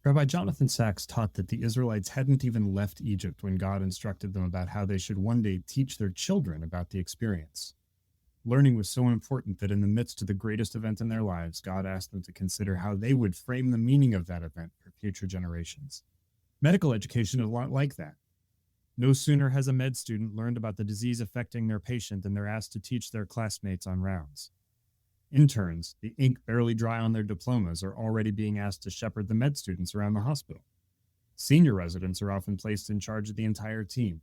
Rabbi Jonathan Sacks taught that the Israelites hadn't even left Egypt when God instructed them about how they should one day teach their children about the experience. Learning was so important that in the midst of the greatest event in their lives, God asked them to consider how they would frame the meaning of that event for future generations. Medical education is a lot like that. No sooner has a med student learned about the disease affecting their patient than they're asked to teach their classmates on rounds. Interns, the ink barely dry on their diplomas, are already being asked to shepherd the med students around the hospital. Senior residents are often placed in charge of the entire team.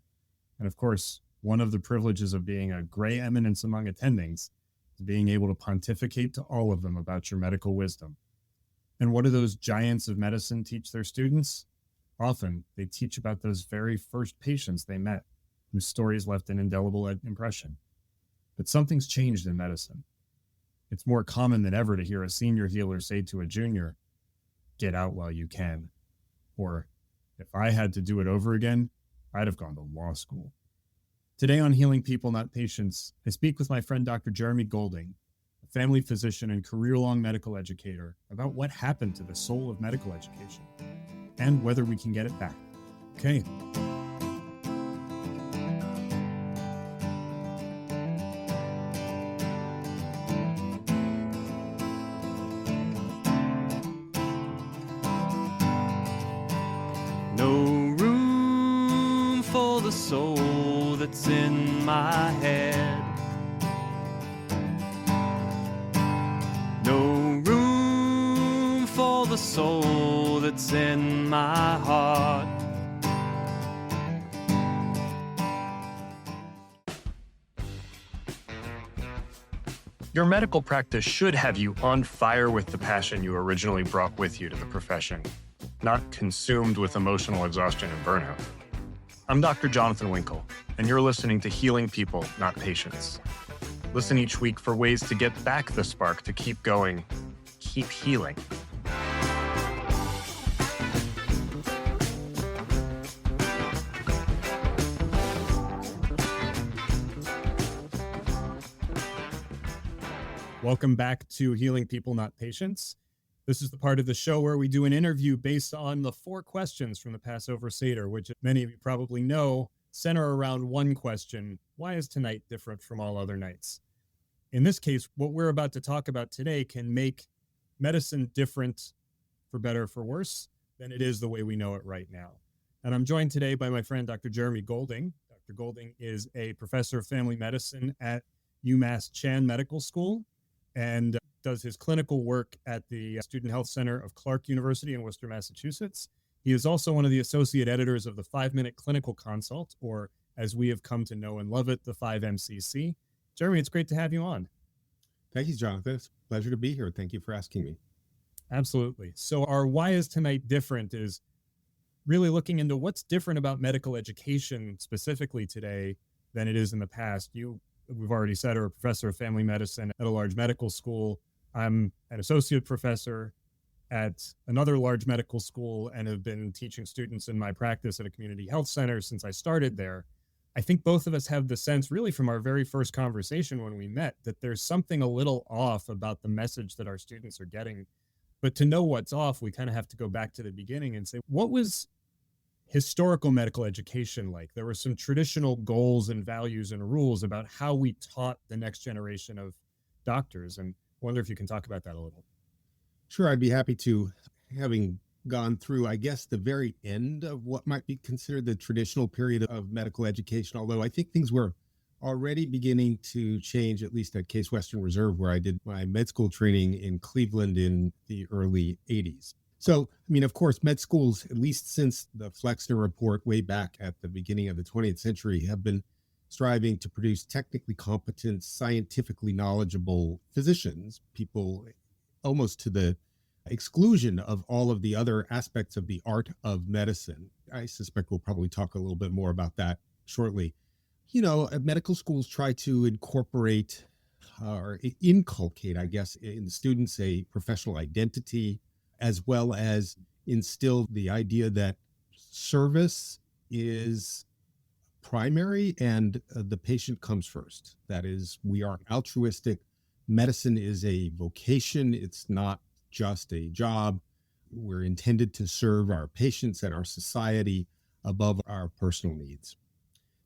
And of course, one of the privileges of being a gray eminence among attendings is being able to pontificate to all of them about your medical wisdom. And what do those giants of medicine teach their students? Often, they teach about those very first patients they met, whose stories left an indelible impression. But something's changed in medicine. It's more common than ever to hear a senior healer say to a junior, "Get out while you can." Or, "If I had to do it over again, I'd have gone to law school." Today on Healing People, Not Patients, I speak with my friend Dr. Jeremy Golding, a family physician and career-long medical educator, about what happened to the soul of medical education and whether we can get it back. Okay. No room for the soul that's in my head. No room for the soul that's in my heart. Your medical practice should have you on fire with the passion you originally brought with you to the profession, not consumed with emotional exhaustion and burnout. I'm Dr. Jonathan Winkle, and you're listening to Healing People, Not Patients. Listen each week for ways to get back the spark to keep going, keep healing. Welcome back to Healing People, Not Patients. This is the part of the show where we do an interview based on the 4 questions from the Passover Seder, which many of you probably know center around one question: why is tonight different from all other nights? In this case, what we're about to talk about today can make medicine different, for better or for worse, than it is the way we know it right now. And I'm joined today by my friend, Dr. Jeremy Golding. Dr. Golding is a professor of family medicine at UMass Chan Medical School and does his clinical work at the Student Health Center of Clark University in Worcester, Massachusetts. He is also one of the associate editors of the 5-Minute Clinical Consult, or as we have come to know and love it, the 5MCC. Jeremy, it's great to have you on. Thank you, Jonathan. It's a pleasure to be here. Thank you for asking me. Absolutely. So our Why is Tonight Different is really looking into what's different about medical education specifically today than it is in the past. We've already said, are a professor of family medicine at a large medical school. I'm an associate professor at another large medical school and have been teaching students in my practice at a community health center since I started there. I think both of us have the sense, really from our very first conversation when we met, that there's something a little off about the message that our students are getting. But to know what's off, we kind of have to go back to the beginning and say, what was historical medical education like? There were some traditional goals and values and rules about how we taught the next generation of doctors. And I wonder if you can talk about that a little. Sure, I'd be happy to. Having gone through, I guess, the very end of what might be considered the traditional period of medical education, although I think things were already beginning to change, at least at Case Western Reserve, where I did my med school training in Cleveland in the early 80s. So, I mean, of course, med schools, at least since the Flexner report way back at the beginning of the 20th century, have been striving to produce technically competent, scientifically knowledgeable physicians, people almost to the exclusion of all of the other aspects of the art of medicine. I suspect we'll probably talk a little bit more about that shortly. You know, medical schools try to incorporate or inculcate, I guess, in students a professional identity, as well as instill the idea that service is primary and the patient comes first. That is, we are altruistic. Medicine is a vocation. It's not just a job. We're intended to serve our patients and our society above our personal needs.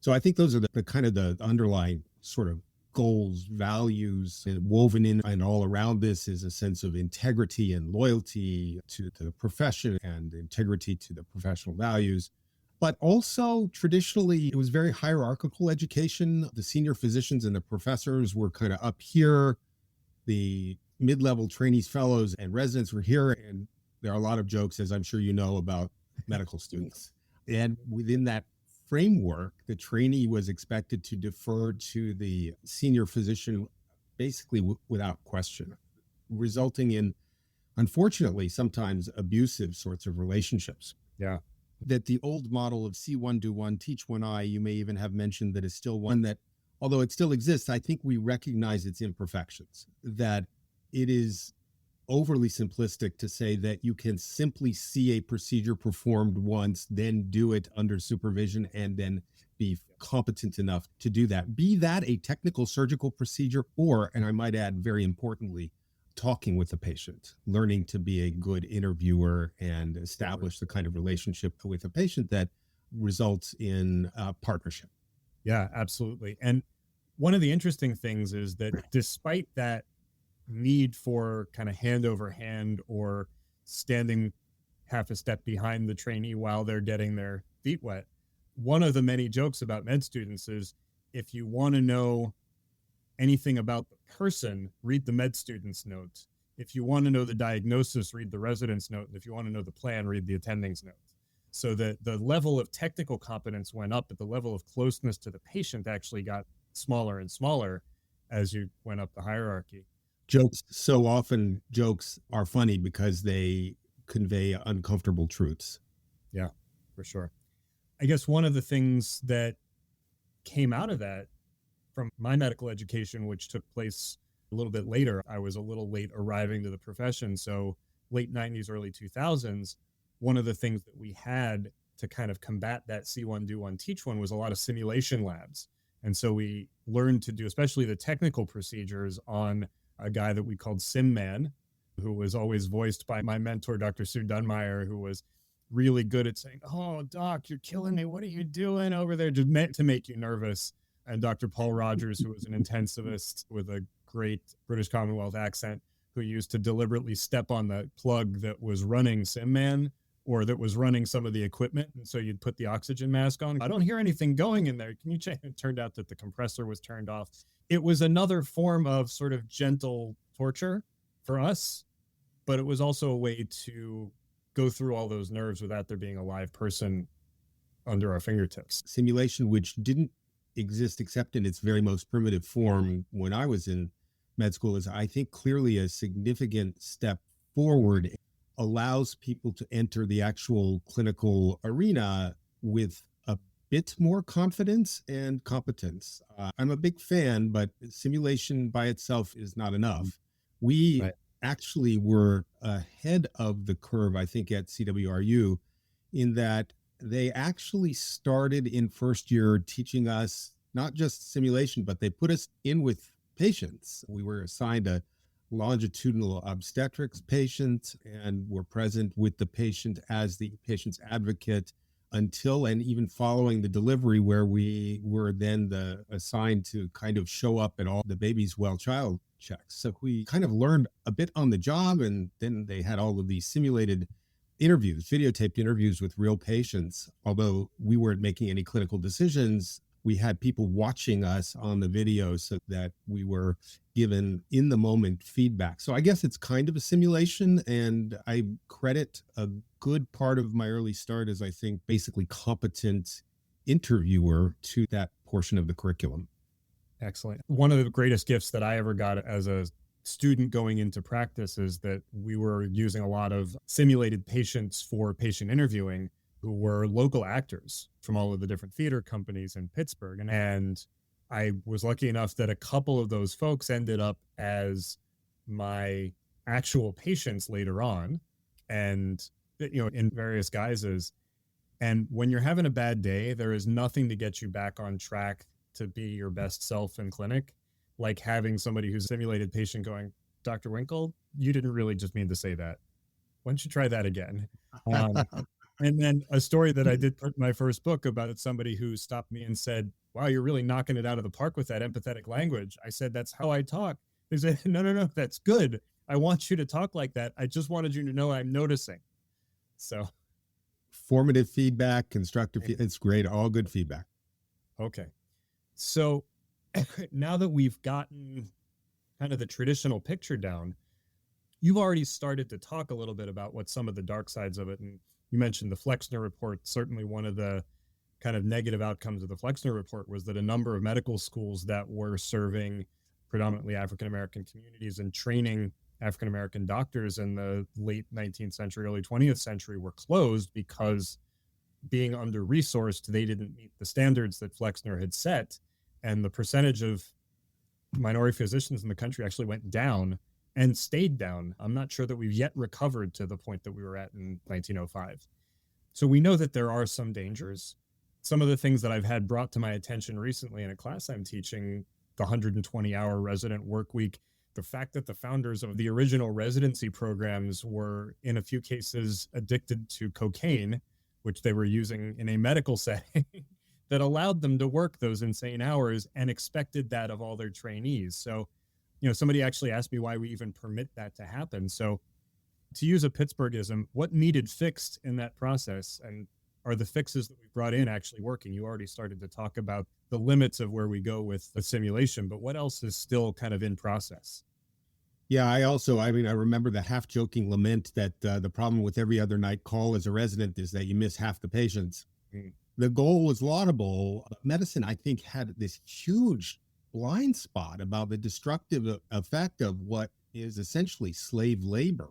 So I think those are the kind of the underlying sort of goals, values, and woven in and all around this is a sense of integrity and loyalty to the profession and integrity to the professional values. But also traditionally, it was very hierarchical education. The senior physicians and the professors were kind of up here. The mid-level trainees, fellows, and residents were here. And there are a lot of jokes, as I'm sure you know, about medical students. And within that framework, the trainee was expected to defer to the senior physician basically without question, resulting in, unfortunately, sometimes abusive sorts of relationships. Yeah. That the old model of see one, do one, teach one I, you may even have mentioned that is still one that, although it still exists, I think we recognize its imperfections, that it is overly simplistic to say that you can simply see a procedure performed once, then do it under supervision, and then be competent enough to do that. Be that a technical surgical procedure, or, and I might add very importantly, talking with the patient, learning to be a good interviewer and establish the kind of relationship with a patient that results in partnership. Yeah, absolutely. And one of the interesting things is that despite that need for kind of hand over hand or standing half a step behind the trainee while they're getting their feet wet, one of the many jokes about med students is if you want to know anything about the person, read the med student's note. If you want to know the diagnosis, read the resident's note. And if you want to know the plan, read the attending's note. So that the level of technical competence went up, but the level of closeness to the patient actually got smaller and smaller as you went up the hierarchy. Jokes, so often jokes are funny because they convey uncomfortable truths. Yeah, for sure. I guess one of the things that came out of that from my medical education, which took place a little bit later, I was a little late arriving to the profession. So late 90s, early 2000s, one of the things that we had to kind of combat that see one, do one, teach one was a lot of simulation labs. And so we learned to do, especially the technical procedures, on a guy that we called Sim Man, who was always voiced by my mentor, Dr. Sue Dunmeyer, who was really good at saying, "Oh, doc, you're killing me. What are you doing over there?" Just meant to make you nervous. And Dr. Paul Rogers, who was an intensivist with a great British Commonwealth accent, who used to deliberately step on the plug that was running Sim Man or that was running some of the equipment. And so you'd put the oxygen mask on. I don't hear anything going in there. Can you check? It turned out that the compressor was turned off. It was another form of sort of gentle torture for us, but it was also a way to go through all those nerves without there being a live person under our fingertips. Simulation, which didn't exist except in its very most primitive form when I was in med school, is, I think, clearly a significant step forward. Allows people to enter the actual clinical arena with a bit more confidence and competence. I'm a big fan, but simulation by itself is not enough. We actually were ahead of the curve, I think, at CWRU, in that they actually started in first year teaching us not just simulation, but they put us in with patients. We were assigned a longitudinal obstetrics patient and were present with the patient as the patient's advocate until and even following the delivery, where we were then assigned to kind of show up at all the baby's well child checks. So we kind of learned a bit on the job, and then they had all of these simulated interviews, videotaped interviews with real patients. Although we weren't making any clinical decisions, we had people watching us on the video so that we were given in the moment feedback. So I guess it's kind of a simulation, and I credit a good part of my early start as, I think, basically competent interviewer to that portion of the curriculum. Excellent. One of the greatest gifts that I ever got as a student going into practice is that we were using a lot of simulated patients for patient interviewing who were local actors from all of the different theater companies in Pittsburgh. And I was lucky enough that a couple of those folks ended up as my actual patients later on, and, you know, in various guises. And when you're having a bad day, there is nothing to get you back on track to be your best self in clinic, like having somebody who's a simulated patient going, "Dr. Winkle, you didn't really just mean to say that. Why don't you try that again? Um, and then a story that I did put in my first book about somebody who stopped me and said, wow, you're really knocking it out of the park with that empathetic language. I said, that's how I talk. They said, no, no, no, that's good. I want you to talk like that. I just wanted you to know I'm noticing. So, Formative feedback, constructive it's great, all good feedback. okay. So now that we've gotten kind of the traditional picture down, you've already started to talk a little bit about what some of the dark sides of it. And you mentioned the Flexner report. Certainly one of the kind of negative outcomes of the Flexner report was that a number of medical schools that were serving predominantly African-American communities and training African-American doctors in the late 19th century, early 20th century were closed because being under-resourced, they didn't meet the standards that Flexner had set. And the percentage of minority physicians in the country actually went down and stayed down. I'm not sure that we've yet recovered to the point that we were at in 1905. So we know that there are some dangers. Some of the things that I've had brought to my attention recently in a class I'm teaching, the 120-hour resident work week, the fact that the founders of the original residency programs were, in a few cases, addicted to cocaine, which they were using in a medical setting, that allowed them to work those insane hours and expected that of all their trainees. So, somebody actually asked me why we even permit that to happen. So to use a Pittsburghism, what needed fixed in that process? And are the fixes that we brought in actually working? You already started to talk about the limits of where we go with the simulation, but what else is still kind of in process? Yeah, I remember the half joking lament that the problem with every other night call as a resident is that you miss half the patients. Mm. The goal was laudable. Medicine, I think, had this huge blind spot about the destructive effect of what is essentially slave labor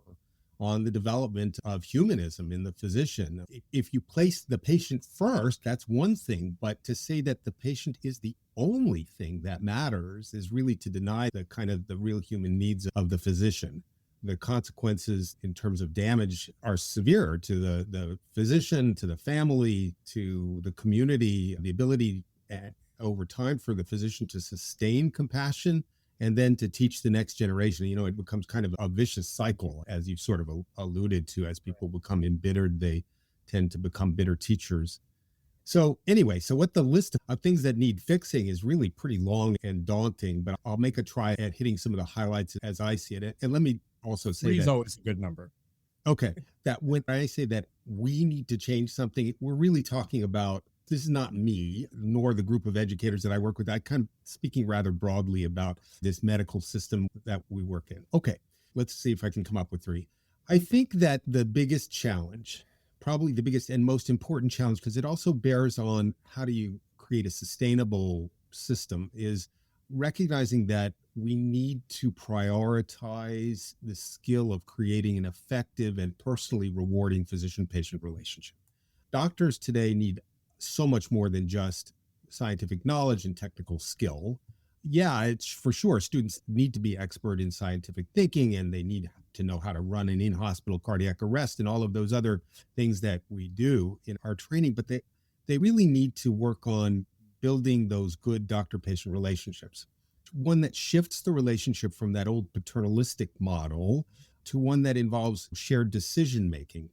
on the development of humanism in the physician. If you place the patient first, that's one thing, but to say that the patient is the only thing that matters is really to deny the real human needs of the physician. The consequences in terms of damage are severe to the physician, to the family, to the community, the ability over time for the physician to sustain compassion and then to teach the next generation. It becomes kind of a vicious cycle, as you've sort of alluded to. As people become embittered, they tend to become bitter teachers. So anyway, what the list of things that need fixing is really pretty long and daunting, but I'll make a try at hitting some of the highlights as I see it. And let me also say Three's that, always a good number. okay, that when I say that we need to change something, we're really talking about, this is not me, nor the group of educators that I work with. I kind of speaking rather broadly about this medical system that we work in. Okay, let's see if I can come up with three. I think that the biggest challenge, probably the biggest and most important challenge, because it also bears on how do you create a sustainable system, is recognizing that we need to prioritize the skill of creating an effective and personally rewarding physician-patient relationship. Doctors today need so much more than just scientific knowledge and technical skill. Yeah, it's for sure. Students need to be expert in scientific thinking, and they need to know how to run an in-hospital cardiac arrest and all of those other things that we do in our training. But they really need to work on building those good doctor-patient relationships. One that shifts the relationship from that old paternalistic model to one that involves shared decision-making.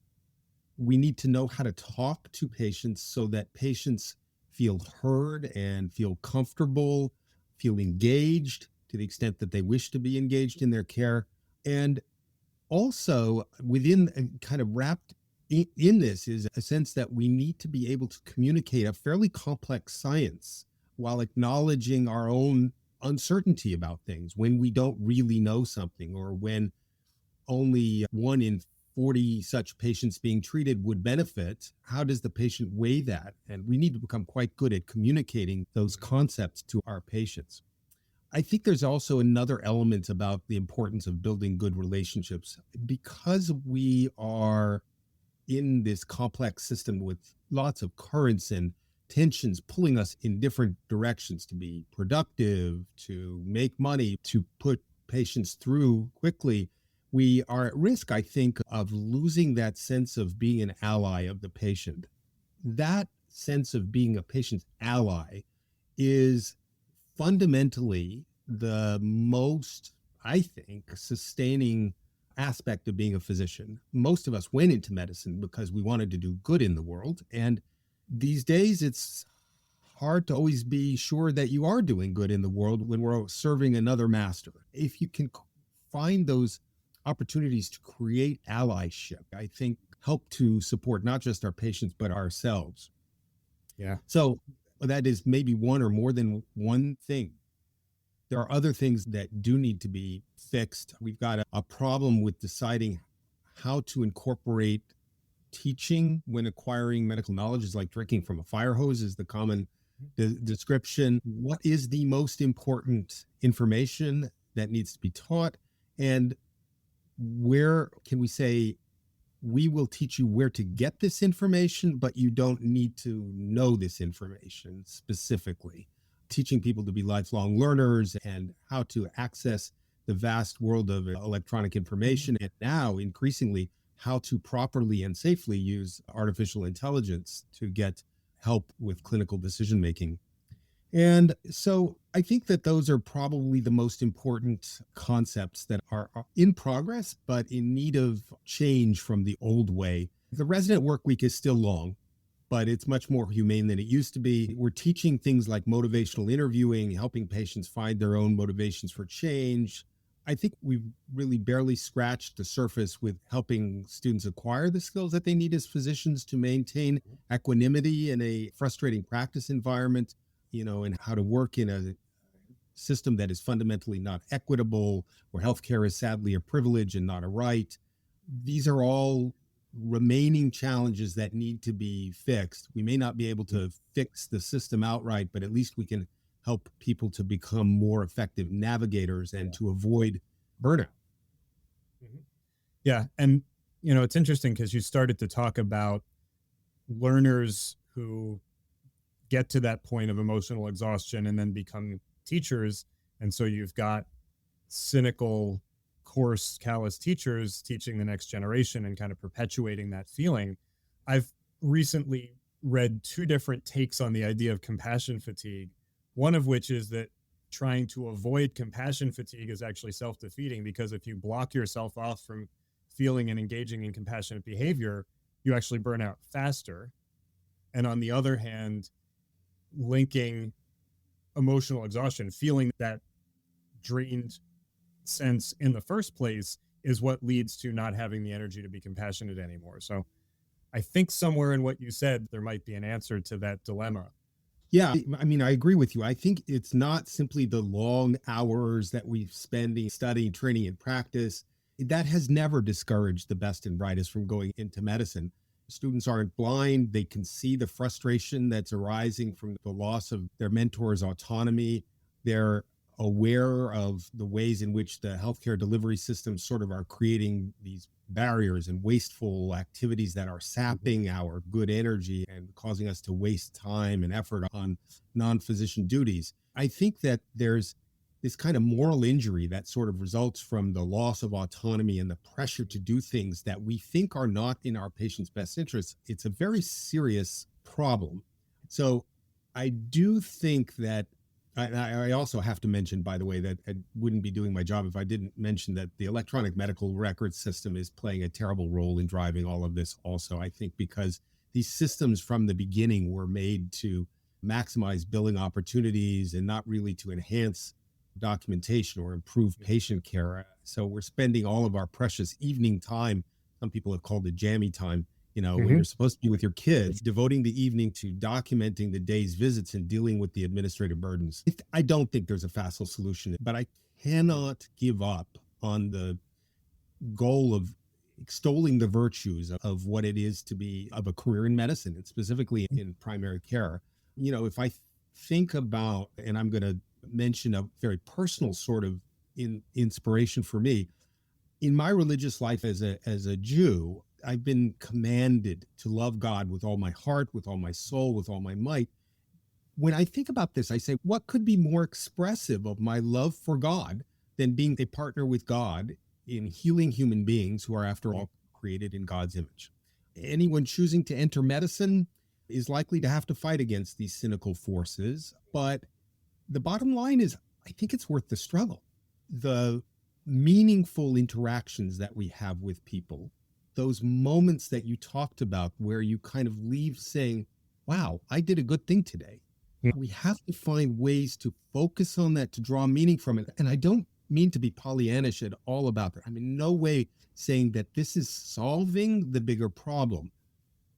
We need to know how to talk to patients so that patients feel heard and feel comfortable, feel engaged to the extent that they wish to be engaged in their care. And also within kind of wrapped in this is a sense that we need to be able to communicate a fairly complex science while acknowledging our own uncertainty about things when we don't really know something, or when only 1 in 40 such patients being treated would benefit. How does the patient weigh that? And we need to become quite good at communicating those concepts to our patients. I think there's also another element about the importance of building good relationships. Because we are in this complex system with lots of currents and tensions pulling us in different directions to be productive, to make money, to put patients through quickly, we are at risk, I think, of losing that sense of being an ally of the patient. That sense of being a patient's ally is fundamentally the most, I think, sustaining aspect of being a physician. Most of us went into medicine because we wanted to do good in the world. And these days, it's hard to always be sure that you are doing good in the world when we're serving another master. If you can find those opportunities to create allyship, I think help to support not just our patients, but ourselves. Yeah. So that is maybe one or more than one thing. There are other things that do need to be fixed. We've got a problem with deciding how to incorporate teaching when acquiring medical knowledge. Is like drinking from a fire hose is the common description. What is the most important information that needs to be taught? And where can we say, we will teach you where to get this information, but you don't need to know this information specifically. Teaching people to be lifelong learners and how to access the vast world of electronic information. And now, increasingly, how to properly and safely use artificial intelligence to get help with clinical decision making. And so I think that those are probably the most important concepts that are in progress, but in need of change from the old way. The resident work week is still long, but it's much more humane than it used to be. We're teaching things like motivational interviewing, helping patients find their own motivations for change. I think we've really barely scratched the surface with helping students acquire the skills that they need as physicians to maintain equanimity in a frustrating practice environment, and how to work in a system that is fundamentally not equitable, where healthcare is sadly a privilege and not a right. These are all remaining challenges that need to be fixed. We may not be able to fix the system outright, but at least we can help people to become more effective navigators and to avoid burnout. Yeah. And, it's interesting because you started to talk about learners who get to that point of emotional exhaustion and then become teachers. And so you've got cynical, coarse, callous teachers teaching the next generation and kind of perpetuating that feeling. I've recently read two different takes on the idea of compassion fatigue, one of which is that trying to avoid compassion fatigue is actually self-defeating, because if you block yourself off from feeling and engaging in compassionate behavior, you actually burn out faster. And on the other hand, linking emotional exhaustion, feeling that drained sense in the first place, is what leads to not having the energy to be compassionate anymore. So I think somewhere in what you said, there might be an answer to that dilemma. Yeah, I mean, I agree with you. I think it's not simply the long hours that we spend studying, training, and practice. That has never discouraged the best and brightest from going into medicine. Students aren't blind. They can see the frustration that's arising from the loss of their mentor's autonomy. They're aware of the ways in which the healthcare delivery systems sort of are creating these barriers and wasteful activities that are sapping our good energy and causing us to waste time and effort on non-physician duties. I think that there's this kind of moral injury that sort of results from the loss of autonomy and the pressure to do things that we think are not in our patient's best interest. It's a very serious problem. So I do think that, I also have to mention, by the way, that I wouldn't be doing my job if I didn't mention that the electronic medical record system is playing a terrible role in driving all of this also. I think because these systems from the beginning were made to maximize billing opportunities and not really to enhance documentation or improve patient care. So we're spending all of our precious evening time, some people have called it jammy time, when you're supposed to be with your kids, devoting the evening to documenting the day's visits and dealing with the administrative burdens. I don't think there's a facile solution, but I cannot give up on the goal of extolling the virtues of what it is to be of a career in medicine, and specifically in primary care. If I think about, and I'm going to mention a very personal sort of inspiration for me, in my religious life as a Jew, I've been commanded to love God with all my heart, with all my soul, with all my might. When I think about this, I say, what could be more expressive of my love for God than being a partner with God in healing human beings who are, after all, created in God's image? Anyone choosing to enter medicine is likely to have to fight against these cynical forces. But the bottom line is, I think it's worth the struggle. The meaningful interactions that we have with people, those moments that you talked about where you kind of leave saying, wow, I did a good thing today. Mm. We have to find ways to focus on that, to draw meaning from it. And I don't mean to be Pollyannish at all about that. I'm in no way saying that this is solving the bigger problem.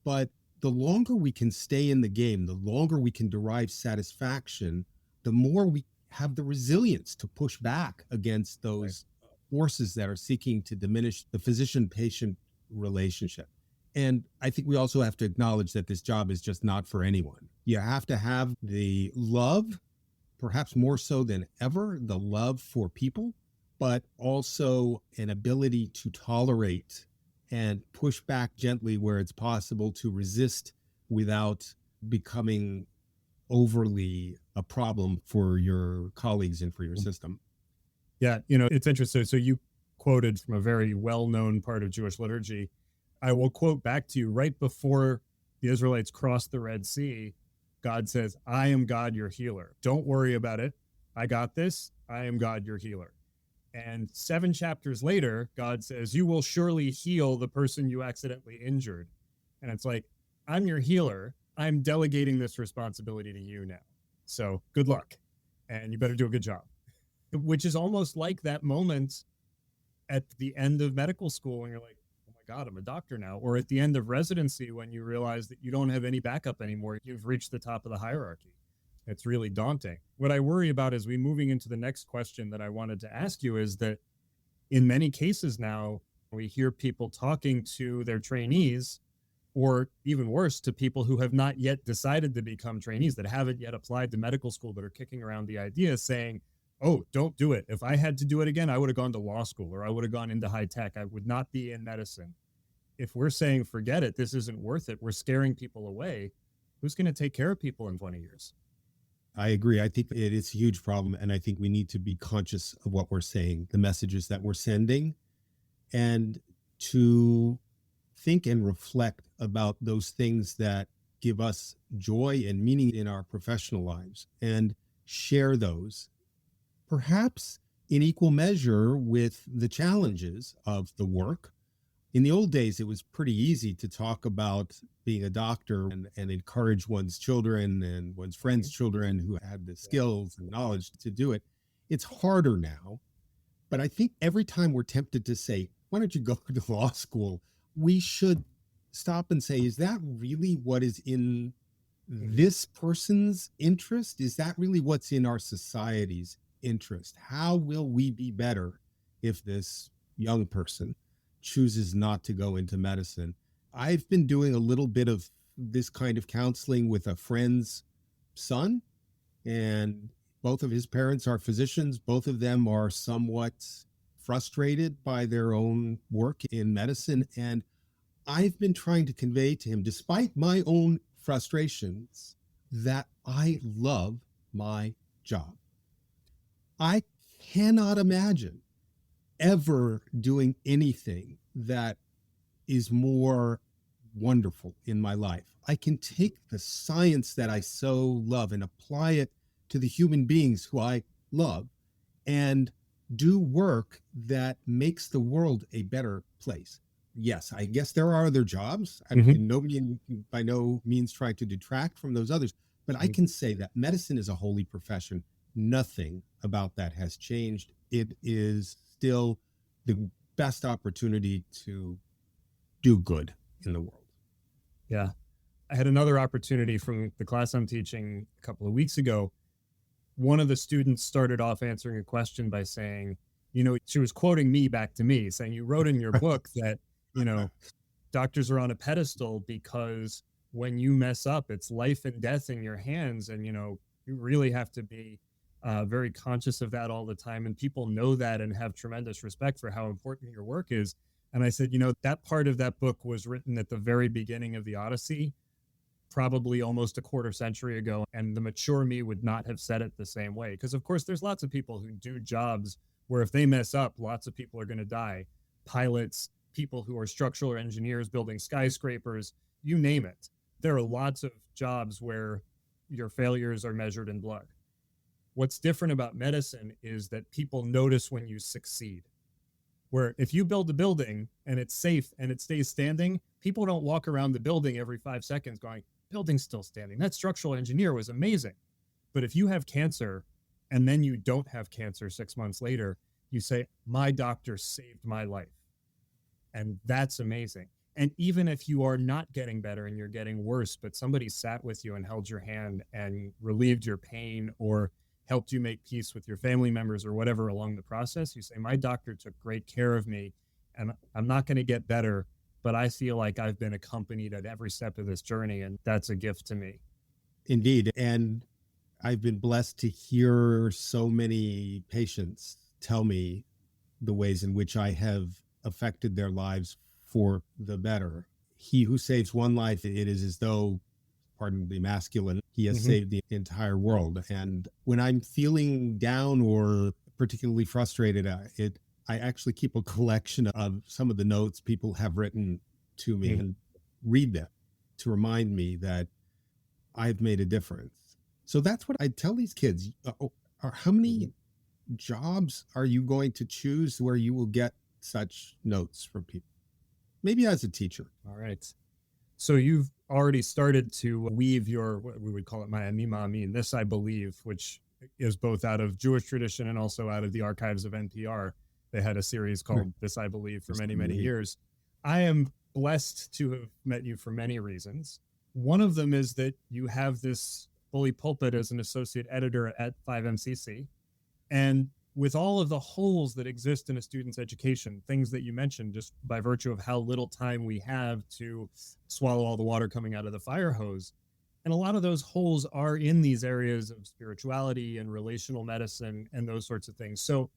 But the longer we can stay in the game, the longer we can derive satisfaction, the more we have the resilience to push back against those forces that are seeking to diminish the physician-patient relationship. And I think we also have to acknowledge that this job is just not for anyone. You have to have the love, perhaps more so than ever, the love for people, but also an ability to tolerate and push back gently where it's possible, to resist without becoming overly a problem for your colleagues and for your system. Yeah, it's interesting. So you quoted from a very well-known part of Jewish liturgy. I will quote back to you right before the Israelites crossed the Red Sea. God says, I am God, your healer. Don't worry about it. I got this. I am God, your healer. And 7 chapters later, God says, you will surely heal the person you accidentally injured. And it's like, I'm your healer. I'm delegating this responsibility to you now. So good luck. And you better do a good job. Which is almost like that moment at the end of medical school when you're like, oh my God, I'm a doctor now. Or at the end of residency when you realize that you don't have any backup anymore. You've reached the top of the hierarchy. It's really daunting. What I worry about as we moving into the next question that I wanted to ask you is that in many cases now, we hear people talking to their trainees, or even worse, to people who have not yet decided to become trainees, that haven't yet applied to medical school, that are kicking around the idea saying, oh, don't do it. If I had to do it again, I would have gone to law school, or I would have gone into high tech. I would not be in medicine. If we're saying, forget it, this isn't worth it, we're scaring people away, who's going to take care of people in 20 years? I agree. I think it is a huge problem. And I think we need to be conscious of what we're saying, the messages that we're sending, and to think and reflect about those things that give us joy and meaning in our professional lives, and share those, perhaps in equal measure with the challenges of the work. In the old days, it was pretty easy to talk about being a doctor and encourage one's children and one's friends' children who had the skills and knowledge to do it. It's harder now. But I think every time we're tempted to say, why don't you go to law school? We should stop and say, is that really what is in this person's interest? Is that really what's in our society's interest? How will we be better if this young person chooses not to go into medicine? I've been doing a little bit of this kind of counseling with a friend's son, and both of his parents are physicians. Both of them are somewhat frustrated by their own work in medicine. And I've been trying to convey to him, despite my own frustrations, that I love my job. I cannot imagine ever doing anything that is more wonderful in my life. I can take the science that I so love and apply it to the human beings who I love, and do work that makes the world a better place. Yes, I guess there are other jobs. I mean, by no means try to detract from those others, but I can say that medicine is a holy profession. Nothing about that has changed. It is still the best opportunity to do good in the world. Yeah. I had another opportunity from the class I'm teaching a couple of weeks ago. One of the students started off answering a question by saying, she was quoting me back to me, saying, you wrote in your book that, doctors are on a pedestal because when you mess up, it's life and death in your hands. And, you really have to be very conscious of that all the time. And people know that and have tremendous respect for how important your work is. And I said, that part of that book was written at the very beginning of the Odyssey, probably almost a quarter century ago. And the mature me would not have said it the same way. Because, of course, there's lots of people who do jobs where if they mess up, lots of people are going to die. Pilots, people who are structural engineers building skyscrapers, you name it. There are lots of jobs where your failures are measured in blood. What's different about medicine is that people notice when you succeed. where if you build a building and it's safe and it stays standing, people don't walk around the building every 5 seconds going, building's still standing. That structural engineer was amazing. But if you have cancer and then you don't have cancer 6 months later, you say, my doctor saved my life. And that's amazing. And even if you are not getting better and you're getting worse, but somebody sat with you and held your hand and relieved your pain or helped you make peace with your family members or whatever along the process, you say, my doctor took great care of me and I'm not going to get better, but I feel like I've been accompanied at every step of this journey. And that's a gift to me. Indeed. And I've been blessed to hear so many patients tell me the ways in which I have affected their lives for the better. He who saves one life, it is as though, pardon the masculine, he has saved the entire world. And when I'm feeling down or particularly frustrated, I actually keep a collection of some of the notes people have written to me and read them to remind me that I've made a difference. So that's what I tell these kids. How many jobs are you going to choose where you will get such notes from people? Maybe as a teacher. All right. So you've already started to weave your, what we would call it, my anima amin, this I believe, which is both out of Jewish tradition and also out of the archives of NPR. They had a series called This I Believe for many, many years. I am blessed to have met you for many reasons. One of them is that you have this bully pulpit as an associate editor at 5MCC. And with all of the holes that exist in a student's education, things that you mentioned, just by virtue of how little time we have to swallow all the water coming out of the fire hose. And a lot of those holes are in these areas of spirituality and relational medicine and those sorts of things. So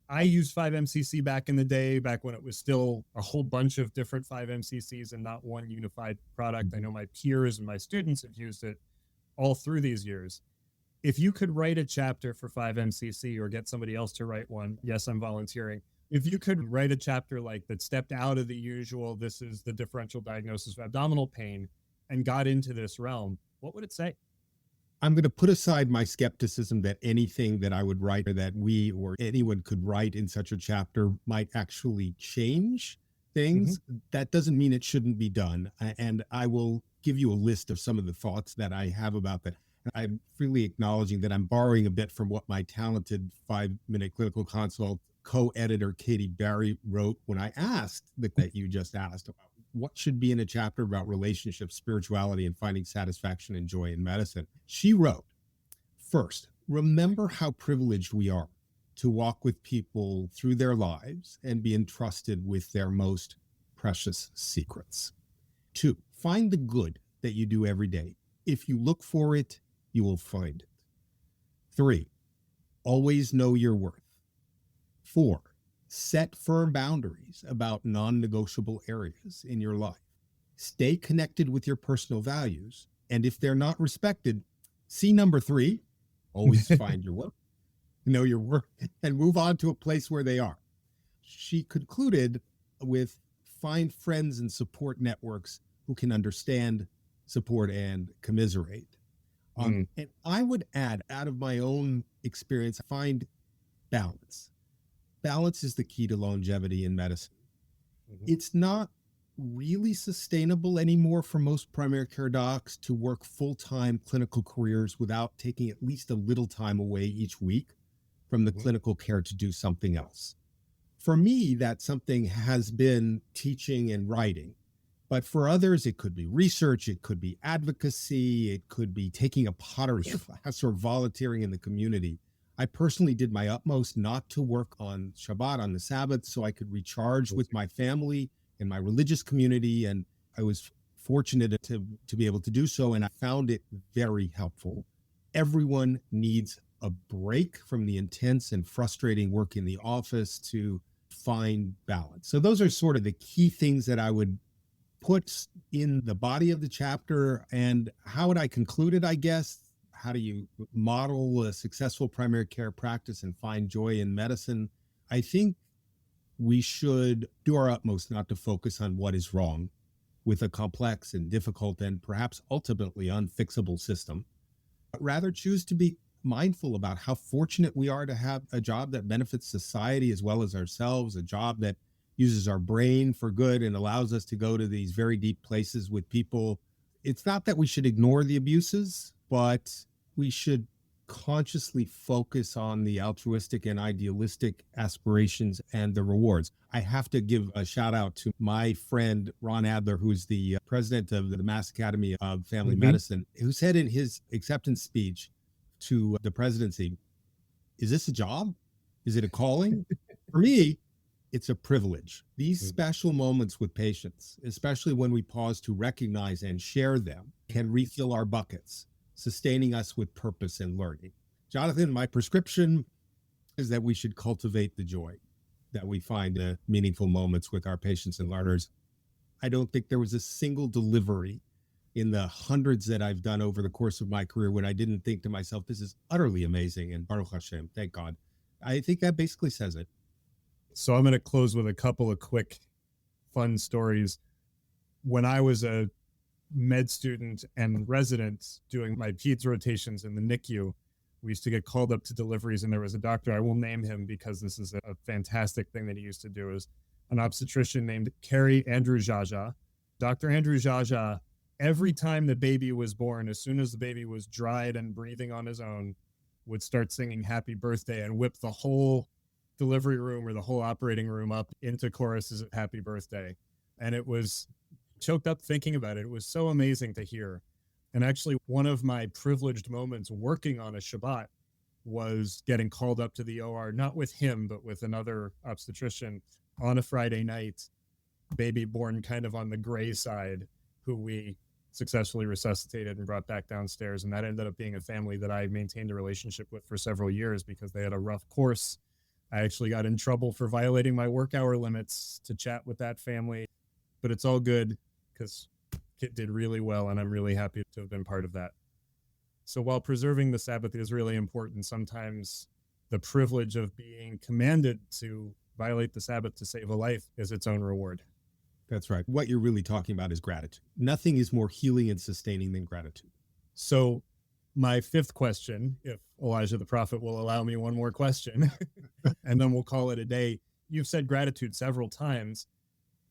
I used 5MCC back in the day, back when it was still a whole bunch of different 5MCCs and not one unified product. I know my peers and my students have used it all through these years. If you could write a chapter for 5MCC or get somebody else to write one, yes, I'm volunteering. If you could write a chapter like that stepped out of the usual, this is the differential diagnosis of abdominal pain, and got into this realm, what would it say? I'm going to put aside my skepticism that anything that I would write or that we or anyone could write in such a chapter might actually change things. That doesn't mean it shouldn't be done. And I will give you a list of some of the thoughts that I have about that. I'm freely acknowledging that I'm borrowing a bit from what my talented 5-minute clinical consult co-editor Katie Barry wrote when I asked that you just asked about what should be in a chapter about relationships, spirituality, and finding satisfaction and joy in medicine. She wrote, first, remember how privileged we are to walk with people through their lives and be entrusted with their most precious secrets. 2, find the good that you do every day. If you look for it, you will find it. 3, always know your worth. 4, set firm boundaries about non-negotiable areas in your life. Stay connected with your personal values. And if they're not respected, see number 3, always find your worth, know your worth, and move on to a place where they are. She concluded with find friends and support networks who can understand, support, and commiserate. And I would add, out of my own experience, find balance. Balance is the key to longevity in medicine. It's not really sustainable anymore for most primary care docs to work full-time clinical careers without taking at least a little time away each week from the clinical care to do something else. For me, that something has been teaching and writing. But for others, it could be research, it could be advocacy, it could be taking a pottery class or volunteering in the community. I personally did my utmost not to work on Shabbat, on the Sabbath, so I could recharge with my family and my religious community. And I was fortunate to be able to do so, and I found it very helpful. Everyone needs a break from the intense and frustrating work in the office to find balance. So those are sort of the key things that I would put in the body of the chapter. And how would I conclude it, I guess? How do you model a successful primary care practice and find joy in medicine? I think we should do our utmost not to focus on what is wrong with a complex and difficult and perhaps ultimately unfixable system, but rather choose to be mindful about how fortunate we are to have a job that benefits society as well as ourselves, a job that uses our brain for good and allows us to go to these very deep places with people. It's not that we should ignore the abuses, but we should consciously focus on the altruistic and idealistic aspirations and the rewards. I have to give a shout out to my friend, Ron Adler, who's the president of the Mass Academy of Family Medicine, who said in his acceptance speech to the presidency, is this a job? Is it a calling? For me, it's a privilege. These special moments with patients, especially when we pause to recognize and share them, can refill our buckets, sustaining us with purpose and learning. Jonathan, my prescription is that we should cultivate the joy that we find in meaningful moments with our patients and learners. I don't think there was a single delivery in the hundreds that I've done over the course of my career when I didn't think to myself, this is utterly amazing. And Baruch Hashem, thank God. I think that basically says it. So I'm going to close with a couple of quick, fun stories. When I was a med student and resident doing my peds rotations in the NICU, we used to get called up to deliveries, and there was a doctor, I will name him because this is a fantastic thing that he used to do, is an obstetrician named Carrie Andrew Jaja. Dr. Andrew Jaja, every time the baby was born, as soon as the baby was dried and breathing on his own, would start singing happy birthday and whip the whole delivery room or the whole operating room up into choruses of happy birthday. And it was choked up thinking about it. It was so amazing to hear. And actually, one of my privileged moments working on a Shabbat was getting called up to the OR, not with him, but with another obstetrician on a Friday night, baby born kind of on the gray side, who we successfully resuscitated and brought back downstairs. And that ended up being a family that I maintained a relationship with for several years because they had a rough course. I actually got in trouble for violating my work hour limits to chat with that family, but it's all good because Kit did really well, and I'm really happy to have been part of that. So while preserving the Sabbath is really important, sometimes the privilege of being commanded to violate the Sabbath to save a life is its own reward. That's right. What you're really talking about is gratitude. Nothing is more healing and sustaining than gratitude. So my fifth question, if Elijah the prophet will allow me one more question, and then we'll call it a day. You've said gratitude several times.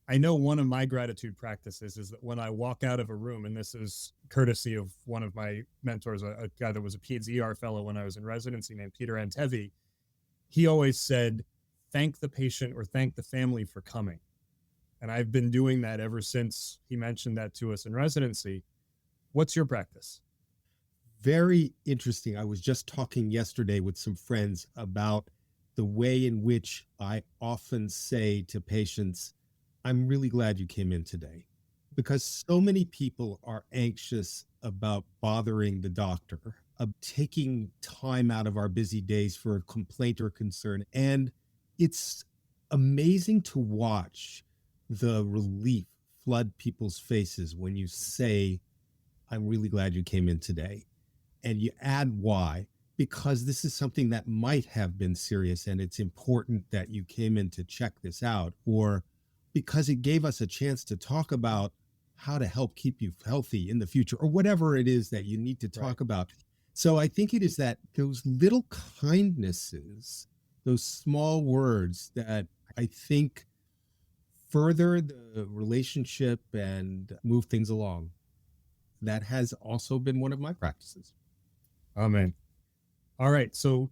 I know one of my gratitude practices is that when I walk out of a room, and this is courtesy of one of my mentors, a guy that was a PEDS ER fellow when I was in residency named Peter Antevi, he always said, thank the patient or thank the family for coming. And I've been doing that ever since he mentioned that to us in residency. What's your practice? Very interesting. I was just talking yesterday with some friends about the way in which I often say to patients, I'm really glad you came in today, because so many people are anxious about bothering the doctor, of taking time out of our busy days for a complaint or concern. And it's amazing to watch the relief flood people's faces when you say, I'm really glad you came in today. And you add why, because this is something that might have been serious and it's important that you came in to check this out, or because it gave us a chance to talk about how to help keep you healthy in the future, or whatever it is that you need to talk about. So I think it is that those little kindnesses, those small words that I think further the relationship and move things along. That has also been one of my practices. Amen. All right. So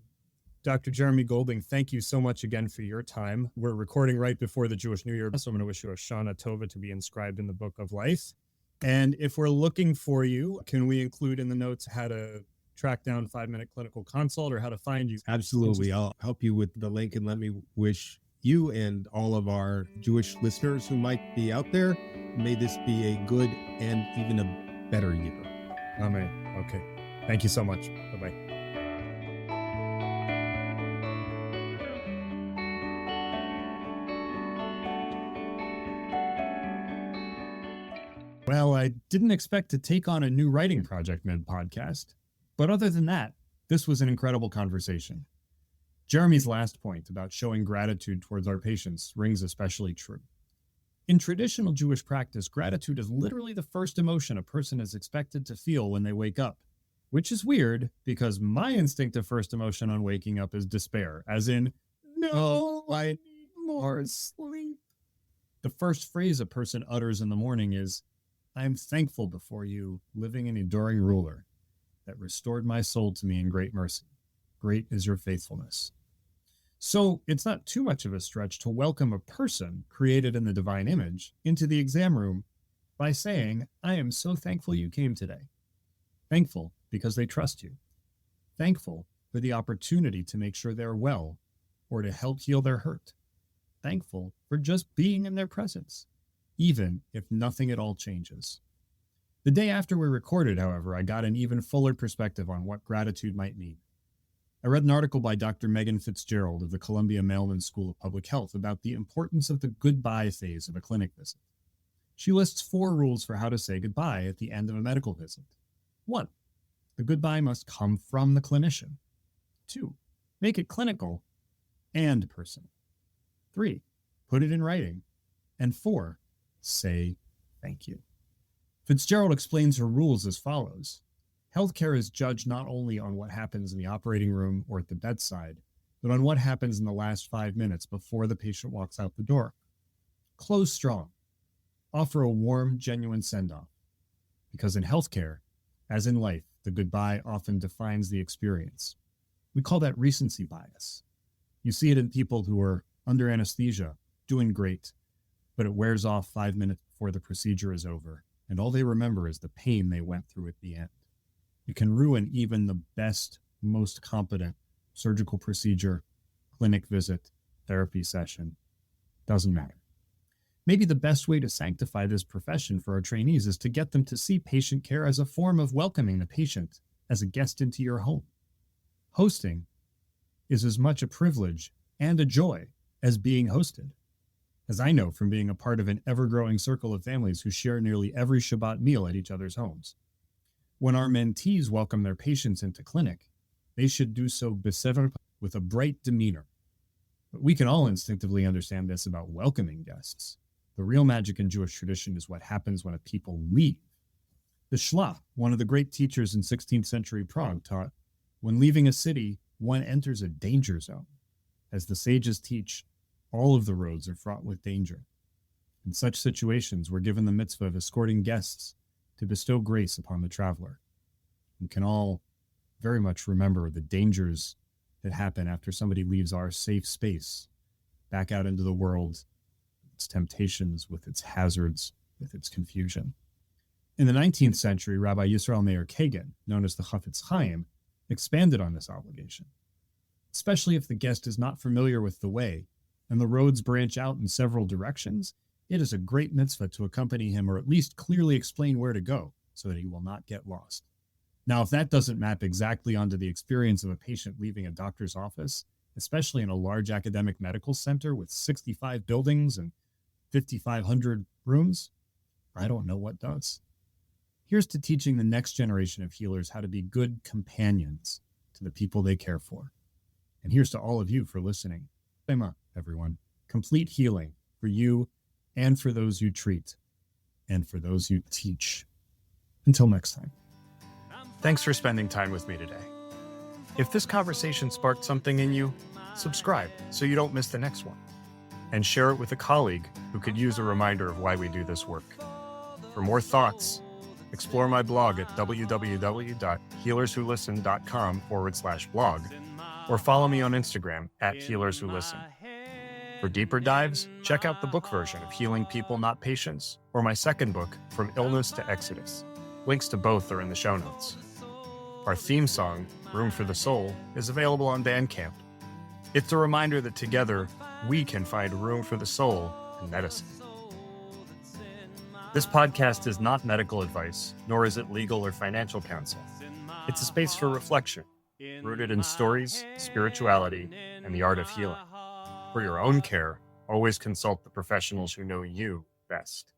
Dr. Jeremy Golding, thank you so much again for your time. We're recording right before the Jewish New Year, so I'm going to wish you a Shana Tova to be inscribed in the Book of Life. And if we're looking for you, can we include in the notes how to track down 5-minute clinical consult or how to find you? Absolutely. I'll help you with the link, and let me wish you and all of our Jewish listeners who might be out there, may this be a good and even a better year. Amen. Okay. Thank you so much. Bye-bye. Well, I didn't expect to take on a new writing project mid-podcast, but other than that, this was an incredible conversation. Jeremy's last point about showing gratitude towards our patients rings especially true. In traditional Jewish practice, gratitude is literally the first emotion a person is expected to feel when they wake up, which is weird because my instinctive first emotion on waking up is despair, as in, no, I need more sleep. The first phrase a person utters in the morning is, "I am thankful before you, living and enduring ruler, that restored my soul to me in great mercy. Great is your faithfulness." So it's not too much of a stretch to welcome a person created in the divine image into the exam room by saying, "I am so thankful you came today." Thankful because they trust you. Thankful for the opportunity to make sure they're well or to help heal their hurt. Thankful for just being in their presence, even if nothing at all changes. The day after we recorded, however, I got an even fuller perspective on what gratitude might mean. I read an article by Dr. Megan Fitzgerald of the Columbia Mailman School of Public Health about the importance of the goodbye phase of a clinic visit. She lists 4 rules for how to say goodbye at the end of a medical visit. 1. The goodbye must come from the clinician. 2. Make it clinical and personal. 3. Put it in writing. And 4. Say thank you. Fitzgerald explains her rules as follows. Healthcare is judged not only on what happens in the operating room or at the bedside, but on what happens in the last 5 minutes before the patient walks out the door. Close strong. Offer a warm, genuine send-off. Because in healthcare, as in life, the goodbye often defines the experience. We call that recency bias. You see it in people who are under anesthesia, doing great, but it wears off 5 minutes before the procedure is over, and all they remember is the pain they went through at the end. It can ruin even the best, most competent surgical procedure, clinic visit, therapy session. Doesn't matter. Maybe the best way to sanctify this profession for our trainees is to get them to see patient care as a form of welcoming the patient as a guest into your home. Hosting is as much a privilege and a joy as being hosted, as I know from being a part of an ever-growing circle of families who share nearly every Shabbat meal at each other's homes. When our mentees welcome their patients into clinic, they should do so with a bright demeanor. But we can all instinctively understand this about welcoming guests. The real magic in Jewish tradition is what happens when a people leave. The Shlah, one of the great teachers in 16th century Prague, taught, when leaving a city, one enters a danger zone. As the sages teach, all of the roads are fraught with danger. In such situations, we're given the mitzvah of escorting guests to bestow grace upon the traveler. We can all very much remember the dangers that happen after somebody leaves our safe space back out into the world, its temptations, with its hazards, with its confusion. In the 19th century, Rabbi Yisrael Meir Kagan, known as the Chafetz Chaim, expanded on this obligation. Especially if the guest is not familiar with the way and the roads branch out in several directions, it is a great mitzvah to accompany him or at least clearly explain where to go so that he will not get lost. Now, if that doesn't map exactly onto the experience of a patient leaving a doctor's office, especially in a large academic medical center with 65 buildings and 5,500 rooms, I don't know what does. Here's to teaching the next generation of healers how to be good companions to the people they care for. And here's to all of you for listening. Shema, everyone. Complete healing for you and for those you treat and for those you teach. Until next time. Thanks for spending time with me today. If this conversation sparked something in you, subscribe so you don't miss the next one. And share it with a colleague who could use a reminder of why we do this work. For more thoughts, explore my blog at www.healerswholisten.com/blog or follow me on Instagram at healerswholisten. For deeper dives, check out the book version of Healing People, Not Patients, or my second book, From Illness to Exodus. Links to both are in the show notes. Our theme song, Room for the Soul, is available on Bandcamp. It's a reminder that together, we can find room for the soul in medicine. This podcast is not medical advice, nor is it legal or financial counsel. It's a space for reflection, rooted in stories, spirituality, and the art of healing. For your own care, always consult the professionals who know you best.